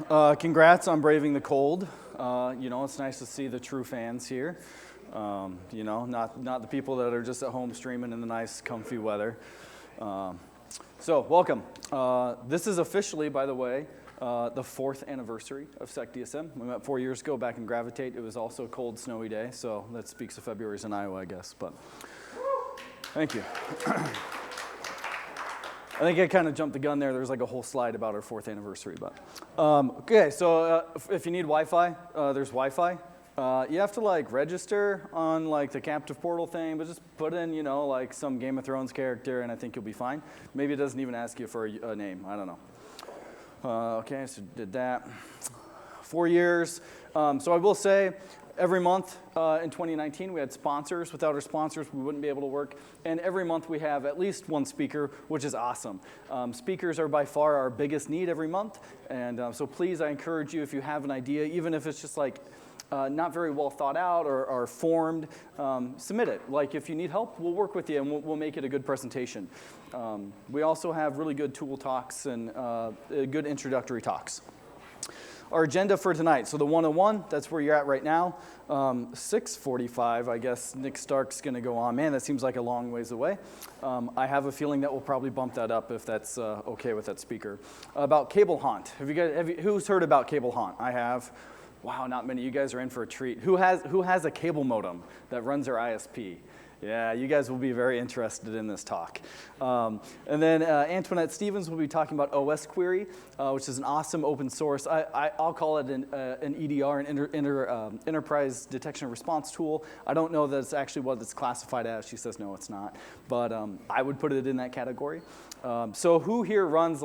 Congrats on braving the cold. It's nice to see the true fans here. Not the people that are just at home streaming in the nice, comfy weather. So, welcome. This is officially, by the way, the 4th anniversary of SecDSM. We met 4 years ago back in Gravitate. It was also a cold, snowy day, so that speaks of February's in Iowa, I guess. But thank you. I think I kind of jumped the gun there. There's like a whole slide about our 4th anniversary. But okay, so if you need Wi-Fi, there's Wi-Fi. You have to register on the captive portal thing, but just put in some Game of Thrones character, and I think you'll be fine. Maybe it doesn't even ask you for a name. I don't know. Okay, so did that. 4 years. So I will say, every month in 2019, we had sponsors. Without our sponsors, we wouldn't be able to work. And every month, we have at least one speaker, which is awesome. Speakers are by far our biggest need every month. And so please, I encourage you, if you have an idea, even if it's just not very well thought out or formed, submit it. If you need help, we'll work with you and we'll make it a good presentation. We also have really good tool talks and good introductory talks. Our agenda for tonight, so the 101, that's where you're at right now. 6:45, I guess Nick Stark's going to go on. Man, that seems like a long ways away. I have a feeling that we'll probably bump that up if that's okay with that speaker. About cable haunt. Who's heard about cable haunt? I have. Wow, not many. You guys are in for a treat. Who has a cable modem that runs their ISP? Yeah, you guys will be very interested in this talk. And then Antoinette Stevens will be talking about OS Query, which is an awesome open source. I'll call it an EDR, an enterprise detection and response tool. I don't know that it's actually what it's classified as. She says no, it's not. But I would put it in that category. So who here runs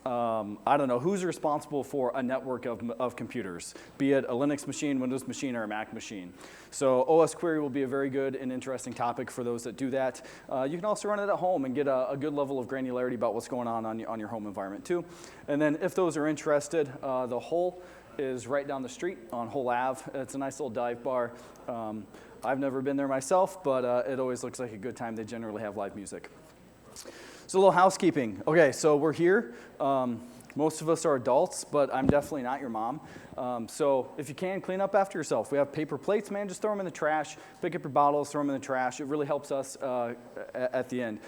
I don't know, who's responsible for a network of computers, be it a Linux machine, Windows machine, or a Mac machine? So OS Query will be a very good and interesting topic for those that do that. You can also run it at home and get a good level of granularity about what's going on your home environment too. And then if those are interested, the Hole is right down the street on Hole Ave. It's a nice little dive bar. I've never been there myself, but it always looks like a good time. They generally have live music. So a little housekeeping. Okay, so we're here. Most of us are adults, but I'm definitely not your mom. So if you can, clean up after yourself. We have paper plates, man. Just throw them in the trash. Pick up your bottles, throw them in the trash. It really helps us at the end.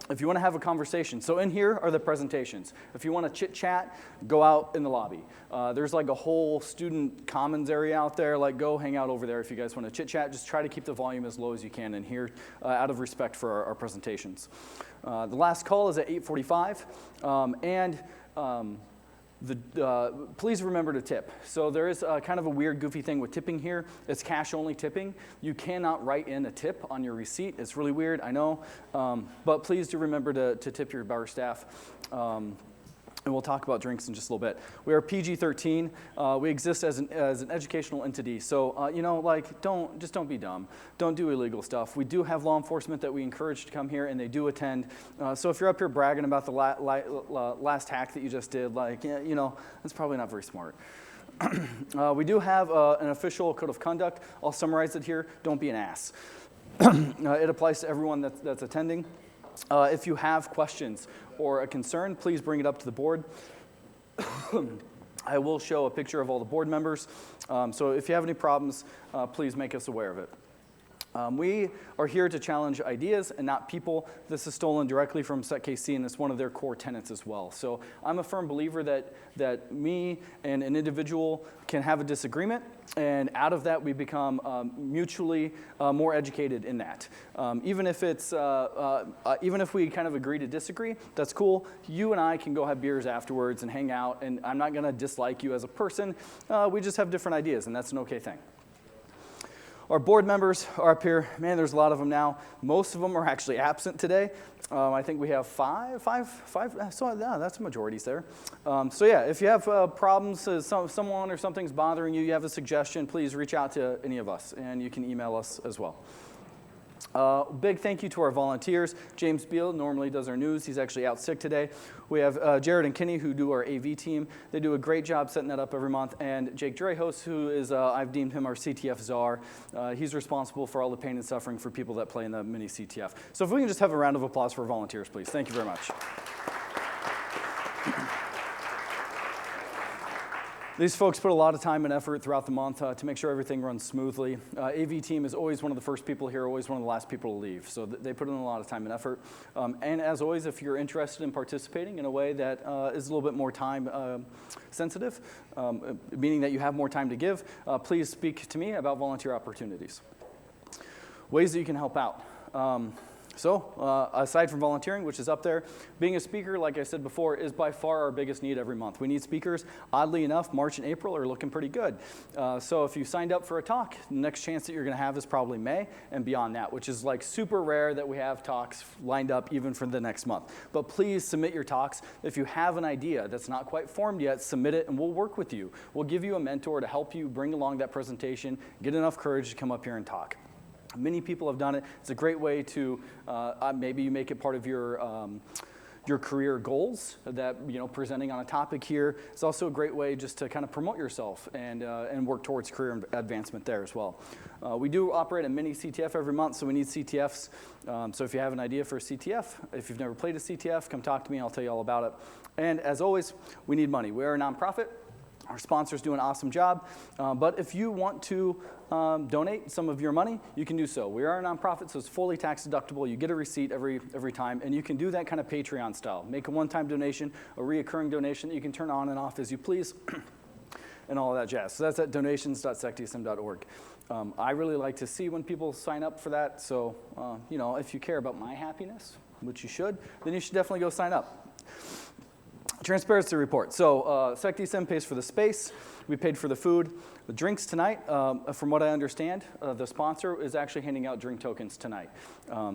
If you want to have a conversation, so in here are the presentations. If you want to chit-chat, go out in the lobby. There's a whole student commons area out there. Go hang out over there if you guys want to chit-chat. Just try to keep the volume as low as you can in here out of respect for our presentations. The last call is at 8:45, please remember to tip. So there is kind of a weird, goofy thing with tipping here. It's cash-only tipping. You cannot write in a tip on your receipt. It's really weird, I know. But please do remember to tip your bar staff. And we'll talk about drinks in just a little bit. We are PG-13. We exist as an educational entity. So, don't be dumb. Don't do illegal stuff. We do have law enforcement that we encourage to come here, and they do attend. So if you're up here bragging about the last hack that you just did, that's probably not very smart. We do have an official code of conduct. I'll summarize it here. Don't be an ass. It applies to everyone that's attending. If you have questions or a concern, please bring it up to the board. I will show a picture of all the board members. So if you have any problems, please make us aware of it. We are here to challenge ideas and not people. This is stolen directly from SecKC, and it's one of their core tenets as well. So I'm a firm believer that me and an individual can have a disagreement, and out of that we become mutually more educated in that. Even if we kind of agree to disagree, that's cool. You and I can go have beers afterwards and hang out, and I'm not going to dislike you as a person. We just have different ideas, and that's an okay thing. Our board members are up here. Man, there's a lot of them now. Most of them are actually absent today. I think we have five. So yeah, that's majorities there. So yeah, if you have problems, someone or something's bothering you, you have a suggestion, please reach out to any of us, and you can email us as well. Big thank you to our volunteers. James Beal normally does our news. He's actually out sick today. We have Jared and Kenny who do our AV team. They do a great job setting that up every month. And Jake Dreyhos, who is, I've deemed him our CTF czar. He's responsible for all the pain and suffering for people that play in the mini CTF. So if we can just have a round of applause for volunteers, please. Thank you very much. These folks put a lot of time and effort throughout the month to make sure everything runs smoothly. AV team is always one of the first people here, always one of the last people to leave. So they put in a lot of time and effort. And as always, if you're interested in participating in a way that is a little bit more time sensitive, meaning that you have more time to give, please speak to me about volunteer opportunities. Ways that you can help out. So aside from volunteering, which is up there, being a speaker, like I said before, is by far our biggest need every month. We need speakers. Oddly enough, March and April are looking pretty good. So if you signed up for a talk, the next chance that you're going to have is probably May and beyond that, which is like super rare that we have talks lined up even for the next month. But please submit your talks. If you have an idea that's not quite formed yet, submit it and we'll work with you. We'll give you a mentor to help you bring along that presentation, get enough courage to come up here and talk. Many people have done it. It's a great way to, maybe you make it part of your career goals, that, presenting on a topic here. It's also a great way just to kind of promote yourself and work towards career advancement there as well. We do operate a mini CTF every month, so we need CTFs. So if you have an idea for a CTF, if you've never played a CTF, come talk to me. I'll tell you all about it. And as always, we need money. We are a nonprofit. Our sponsors do an awesome job, but if you want to donate some of your money, you can do so. We are a nonprofit, so it's fully tax deductible. You get a receipt every time, and you can do that kind of Patreon style. Make a one-time donation, a reoccurring donation that you can turn on and off as you please, and all of that jazz. So that's at donations.secdsm.org. I really like to see when people sign up for that, so if you care about my happiness, which you should, then you should definitely go sign up. Transparency report. So SecDSM pays for the space. We paid for the food. The drinks tonight, from what I understand, the sponsor is actually handing out drink tokens tonight.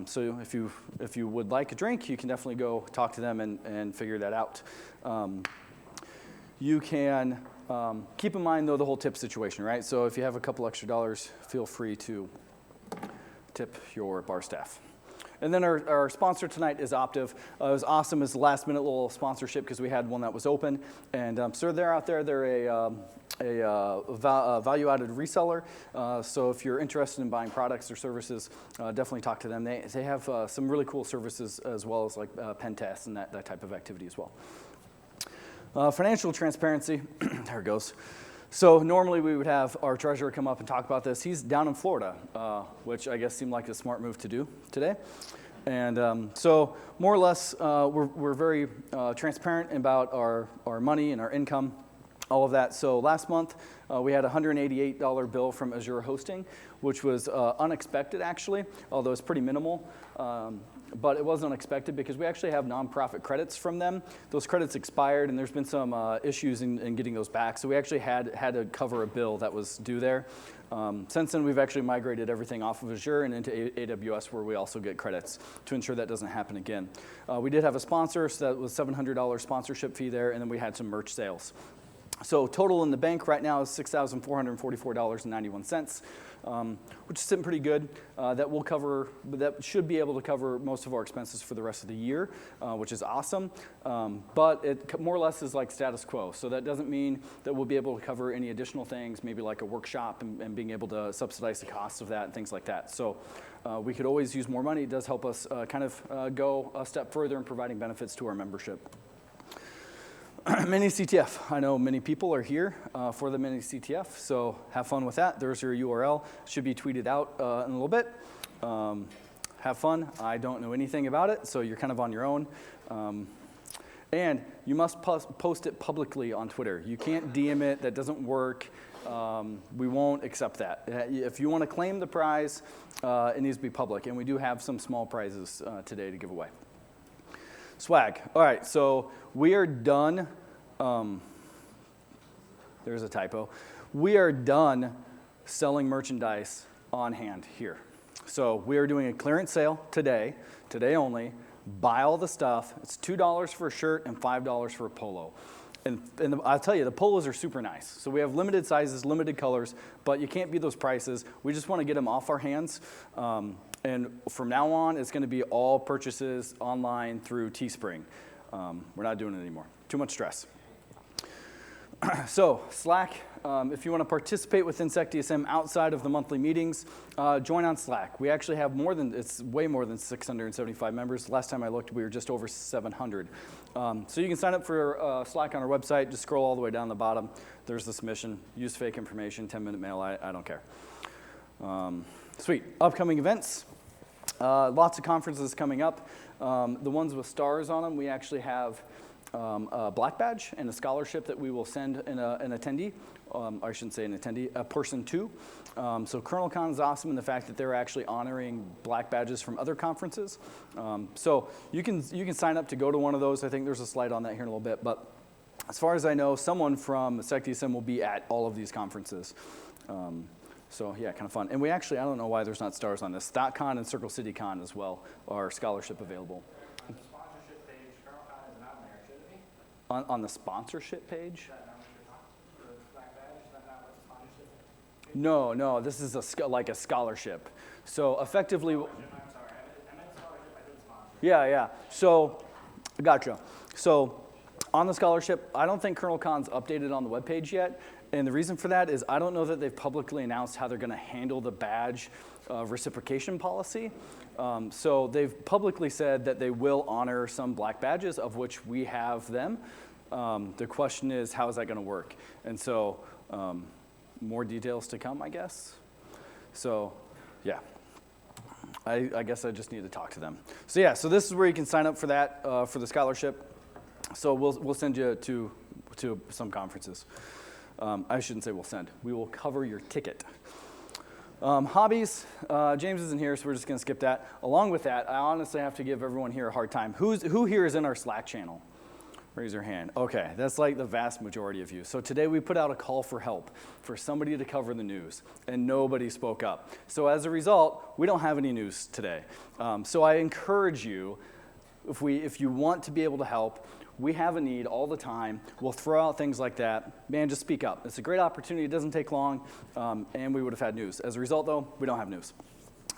So if you would like a drink, you can definitely go talk to them and figure that out. You can keep in mind, though, the whole tip situation, right? So if you have a couple extra dollars, feel free to tip your bar staff. And then our sponsor tonight is Optiv. It was awesome. It's a last-minute little sponsorship because we had one that was open. And so they're out there. They're a value-added reseller. So if you're interested in buying products or services, definitely talk to them. They have some really cool services as well as like pen tests and that type of activity as well. Financial transparency. There it goes. So normally we would have our treasurer come up and talk about this. He's down in Florida, which I guess seemed like a smart move to do today. And so more or less, we're very transparent about our money and our income, all of that. So last month, we had a $188 bill from Azure Hosting, which was unexpected actually, although it's pretty minimal. But it was unexpected because we actually have nonprofit credits from them. Those credits expired, and there's been some issues in getting those back. So we actually had to cover a bill that was due there. Since then, we've actually migrated everything off of Azure and into AWS, where we also get credits to ensure that doesn't happen again. We did have a sponsor, so that was $700 sponsorship fee there, and then we had some merch sales. So total in the bank right now is $6,444.91, which is sitting pretty good. That should be able to cover most of our expenses for the rest of the year, which is awesome. But it more or less is like status quo. So that doesn't mean that we'll be able to cover any additional things, maybe like a workshop and being able to subsidize the costs of that and things like that. So we could always use more money. It does help us go a step further in providing benefits to our membership. Mini CTF. I know many people are here for the mini CTF, so have fun with that. There's your URL. Should be tweeted out in a little bit. Have fun. I don't know anything about it, so you're kind of on your own. And you must post it publicly on Twitter. You can't DM it. That doesn't work. We won't accept that. If you want to claim the prize, it needs to be public, and we do have some small prizes today to give away. Swag. All right, so we are done. There's a typo. We are done selling merchandise on hand here. So we are doing a clearance sale today only. Buy all the stuff. It's $2 for a shirt and $5 for a polo. And I'll tell you, the polos are super nice. So we have limited sizes, limited colors, but you can't beat those prices. We just want to get them off our hands. And from now on, it's going to be all purchases online through Teespring. We're not doing it anymore. Too much stress. So Slack, if you want to participate within SecDSM outside of the monthly meetings, join on Slack. We actually have it's way more than 675 members. Last time I looked, we were just over 700. So you can sign up for Slack on our website. Just scroll all the way down the bottom. There's the submission. Use fake information, 10-minute mail. I don't care. Sweet. Upcoming events. Lots of conferences coming up. The ones with stars on them, we actually have a black badge and a scholarship that we will send an attendee. I shouldn't say an attendee, a person to. So KernelCon is awesome in the fact that they're actually honoring black badges from other conferences. So you can sign up to go to one of those. I think there's a slide on that here in a little bit. But as far as I know, someone from SecDSM will be at all of these conferences. So yeah, kind of fun. And we actually, I don't know why there's not stars on this. StatCon and Circle City Con as well are scholarship available. On the sponsorship page, KernelCon is not there, should it be? On the sponsorship page? Is that not what you're talking about? The black badge, is that not what the sponsorship page? No, this is like a scholarship. So effectively, I'm sorry, I meant scholarship, I didn't sponsor. yeah. So, gotcha. So on the scholarship, I don't think KernelCon's updated on the webpage yet. And the reason for that is I don't know that they've publicly announced how they're going to handle the badge reciprocation policy. So they've publicly said that they will honor some black badges, of which we have them. The question is, how is that going to work? And so more details to come, I guess. So yeah, I guess I just need to talk to them. So yeah, so this is where you can sign up for that, for the scholarship. So we'll send you to some conferences. I shouldn't say we'll send. We will cover your ticket. Hobbies, James isn't here, so we're just going to skip that. Along with that, I honestly have to give everyone here a hard time. Who here is in our Slack channel? Raise your hand. Okay, that's like the vast majority of you. So today we put out a call for help for somebody to cover the news, and nobody spoke up. So as a result, we don't have any news today. So I encourage you, if you want to be able to help, we have a need all the time. We'll throw out things like that. Man, just speak up. It's a great opportunity. It doesn't take long, and we would have had news. As a result, though, we don't have news.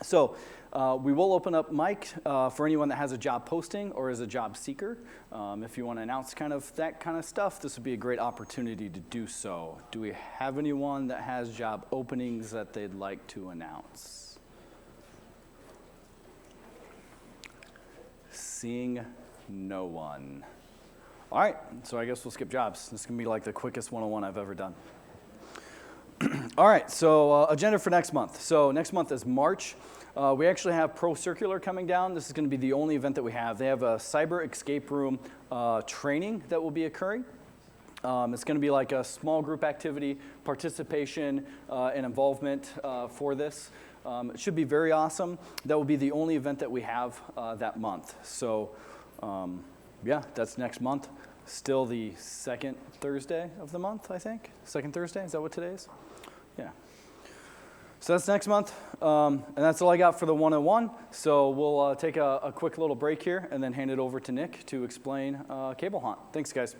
So we will open up mic for anyone that has a job posting or is a job seeker. If you want to announce that kind of stuff, this would be a great opportunity to do so. Do we have anyone that has job openings that they'd like to announce? Seeing no one. All right, so I guess we'll skip jobs. This is going to be like the quickest 101 I've ever done. All right, so agenda for next month. So next month is March. We actually have Pro Circular coming down. This is going to be the only event that we have. They have a cyber escape room training that will be occurring. It's going to be like a small group activity, participation, and involvement for this. It should be very awesome. That will be the only event that we have that month. So yeah, that's next month. Still the second Thursday of the month, I think. Second Thursday, is that what today is? Yeah. So that's next month, and that's all I got for the 101. So we'll take a quick little break here and then hand it over to Nick to explain Cable Haunt. Thanks, guys.